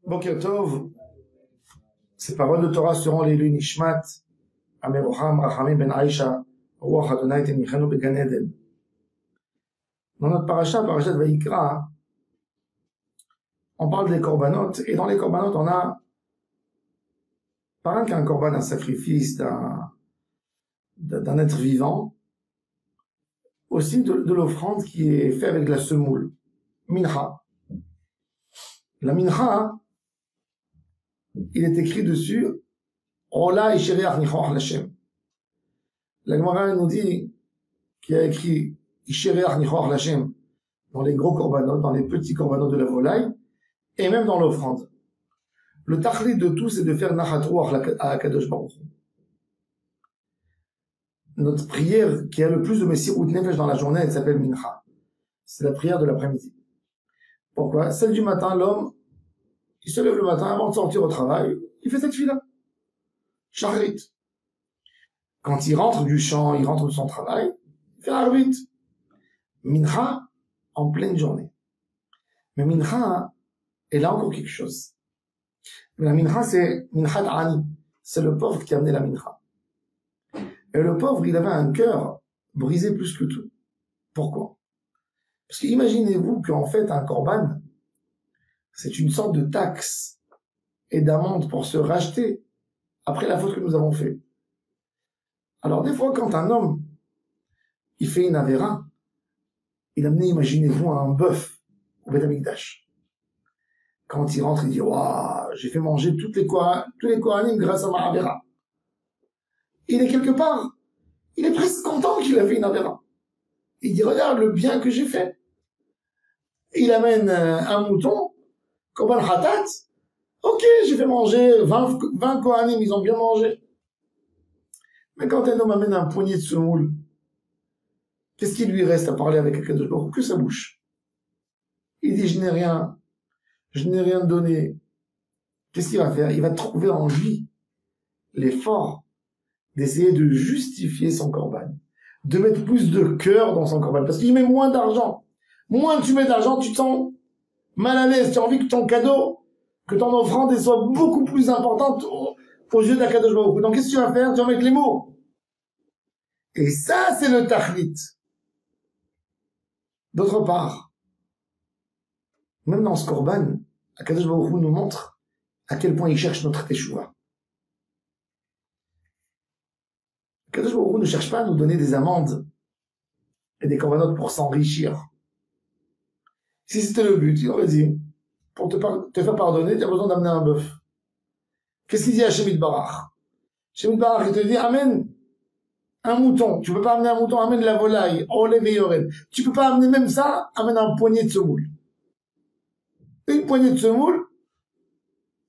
Boker Tov, ces paroles de Torah seront les Nishmat, Ameroham, Rachamim ben Aisha, Ruach Adonai Tenichanu beGan Eden. Dans notre parasha de Vayikra, on parle des korbanot, et dans les korbanot, on a, pas rien qu'un korban, un sacrifice d'un être vivant, aussi de l'offrande qui est faite avec de la semoule, mincha. La mincha, il est écrit dessus, Ola Ishereach Nichoach Lashem. La Gemara nous dit qu'il a écrit Ishereach Nichoach Lashem dans les gros korbanot, dans les petits korbanot de la volaille, et même dans l'offrande. Le tachlit de tout, c'est de faire Nachat Ruach à Kadosh Baruch Hu. Notre prière qui a le plus de Messirut Nefesh dans la journée, elle s'appelle Mincha. C'est la prière de l'après-midi. Pourquoi? Celle du matin, l'homme, il se lève le matin avant de sortir au travail, il fait cette fila. Shachrit. Quand il rentre du champ, il rentre de son travail, il fait Arvit. Mincha, en pleine journée. Mais Mincha, elle a encore quelque chose. Mais la Mincha, c'est Minchat Ani. C'est le pauvre qui a amené la Mincha. Et le pauvre, il avait un cœur brisé plus que tout. Pourquoi? Parce que imaginez-vous qu'en fait, un korban, c'est une sorte de taxe et d'amende pour se racheter après la faute que nous avons fait. Alors des fois, quand un homme, il fait une avéra, il a amené, imaginez-vous, un bœuf au Beth Amikdash. Quand il rentre, il dit, waouh, j'ai fait manger tous les Kohanim grâce à ma avéra. Il est quelque part, il est presque content qu'il a fait une avéra. Il dit, regarde le bien que j'ai fait. Il amène un mouton, Korban Hatat. Ok, j'ai fait manger 20 Kohanim, ils ont bien mangé. Mais quand un homme amène un poignet de semoule, qu'est-ce qu'il lui reste à parler avec quelqu'un de l'autre? Que sa bouche. Il dit, je n'ai rien donné. Qu'est-ce qu'il va faire? Il va trouver en lui l'effort d'essayer de justifier son korban, de mettre plus de cœur dans son korban, parce qu'il met moins d'argent. Moins tu mets d'argent, tu te sens mal à l'aise, tu as envie que ton cadeau, que ton offrande soit beaucoup plus importante aux yeux d'Akadosh Baruch Hu. Donc qu'est-ce que tu vas faire? Tu vas mettre les mots. Et ça, c'est le tachlit. D'autre part, même dans ce korban, Akadosh Baruch Hu nous montre à quel point il cherche notre teshuva. Akadosh Baruch Hu ne cherche pas à nous donner des amendes et des korbanot pour s'enrichir. Si c'était le but, il aurait dit, pour te faire pardonner, tu as besoin d'amener un bœuf. Qu'est-ce qu'il dit à Shemit Barach? Shemit Barach, il te dit, amène un mouton. Tu peux pas amener un mouton, amène la volaille. Olev et yored. Tu peux pas amener même ça, amène un poignet de semoule. Une poignée de semoule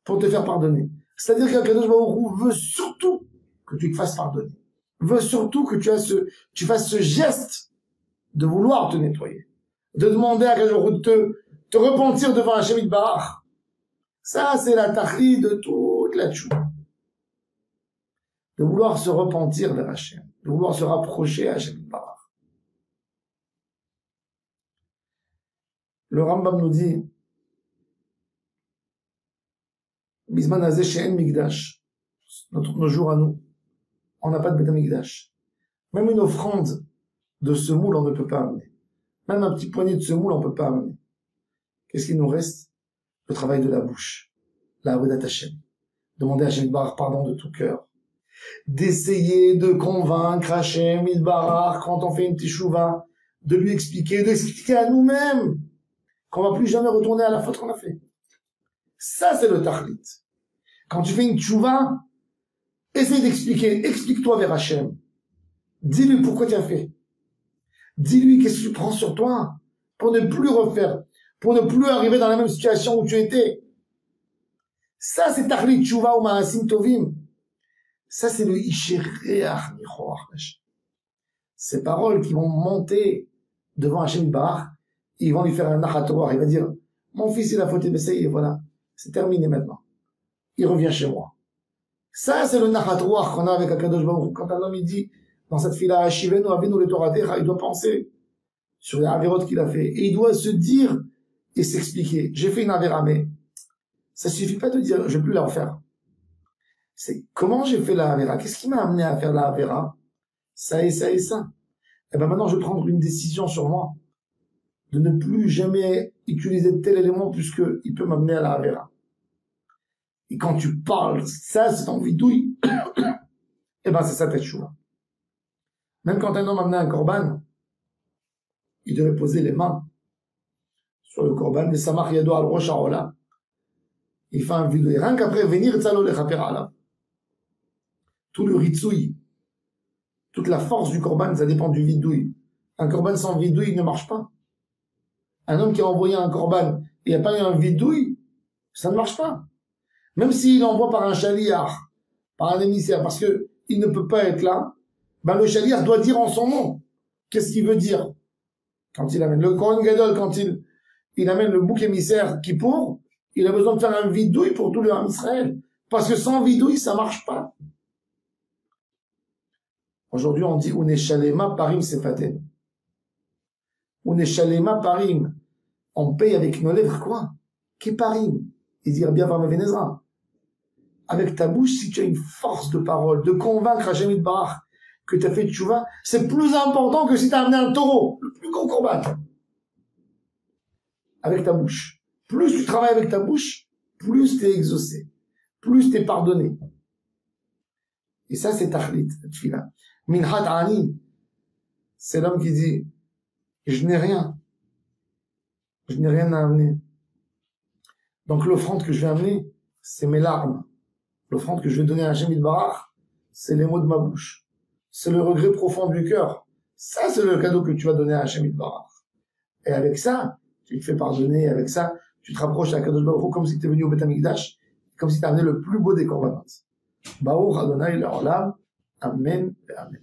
pour te faire pardonner. C'est-à-dire qu'Akadosh Baruch Hu veut surtout que tu te fasses pardonner. Veut surtout que tu fasses ce geste de vouloir te nettoyer. De demander à Akadosh Baruch Hu de te repentir devant Hashem Yitbarach. Ça, c'est la tachli de toute la tchouva. De vouloir se repentir vers Hashem. De vouloir se rapprocher à Hashem Yitbarach. Le Rambam nous dit, Bisman Hazeh She'en Mikdash, nos jours à nous, on n'a pas de Beth Amikdash. Même une offrande de semoule, on ne peut pas amener. Même un petit poignet de semoule, on ne peut pas amener. Qu'est-ce qu'il nous reste? Le travail de la bouche. La Avodat Hashem. Demander à Hashem Yitbarach pardon de tout cœur. D'essayer de convaincre Hashem Yitbarach quand on fait une teshuva, de lui expliquer, d'expliquer à nous-mêmes qu'on va plus jamais retourner à la faute qu'on a fait. Ça, c'est le tachlit. Quand tu fais une teshuva, essaye d'expliquer. Explique-toi vers Hashem. Dis-lui pourquoi tu as fait. Dis-lui qu'est-ce que tu prends sur toi pour ne plus refaire, pour ne plus arriver dans la même situation où tu étais. Ça, c'est tachlit teshuva ou ma'asim tovim. Ça, c'est le Ishereach Nichoach Lashem. Ces paroles qui vont monter devant Hashem Yitbarach, ils vont lui faire un nachat ruach. Il va dire, mon fils, il a fauté, mais ça y est, voilà. C'est terminé maintenant. Il revient chez moi. Ça, c'est le nachat ruach qu'on a avec Akadosh Baruch Hu. Quand un homme, il dit, dans cette fila, Hashivenu Avinu le Toratecha, il doit penser sur les avérotes qu'il a fait. Et il doit se dire et s'expliquer. J'ai fait une avéra, mais Ça suffit pas de dire, je vais plus la refaire. C'est comment j'ai fait la Avera? Qu'est-ce qui m'a amené à faire la Avera? Ça et ça et ça. Et ben maintenant, je vais prendre une décision sur moi. De ne plus jamais utiliser tel élément puisque il peut m'amener à la Avera. Et quand tu parles, ça, c'est ton vidouille. Et ben, c'est ça ta tchouva. Même quand un homme amenait un korban, il devait poser les mains sur le korban, mais ça marque yado al rosh haolam. Il fait un vidouille. Rien qu'après, venir tzalo le chaper alav. Tout le ritsoui, toute la force du korban, ça dépend du vidouille. Un korban sans vidouille ne marche pas. Un homme qui a envoyé un korban et il n'y a pas eu un vidouille, ça ne marche pas. Même s'il envoie par un chaliar, par un émissaire, parce que il ne peut pas être là, ben le chaliar doit dire en son nom. Qu'est-ce qu'il veut dire? Quand il amène le Kohen Gadol, quand il amène le bouc émissaire qui pour, il a besoin de faire un vidouille pour tout le Ham Israël. Parce que sans vidouille, ça marche pas. Aujourd'hui, on dit Uneshalema parim sefaten. Uneshalema parim. On paye avec nos lèvres quoi? Keparim. Il dit bien voir Venezra. Avec ta bouche, si tu as une force de parole, de convaincre Hashem Yitbarach que tu as fait tchouva, c'est plus important que si tu as amené un taureau, le plus gros combat. Avec ta bouche. Plus tu travailles avec ta bouche, plus tu es exaucé. Plus tu es pardonné. Et ça, c'est Tachlit, Tfila. Minhat Ani, c'est l'homme qui dit, je n'ai rien. Je n'ai rien à amener. Donc l'offrande que je vais amener, c'est mes larmes. L'offrande que je vais donner à Hashem Yitbarach, c'est les mots de ma bouche. C'est le regret profond du cœur. Ça, c'est le cadeau que tu vas donner à Hashem Yitbarach. Et avec ça, tu te fais pardonner. Avec ça, tu te rapproches à Kadosh Baruch Hu comme si tu étais venu au Beth Amikdash, comme si tu as amené le plus beau des korbanot. Baruch Adonai Le'olam. Amen et Amen.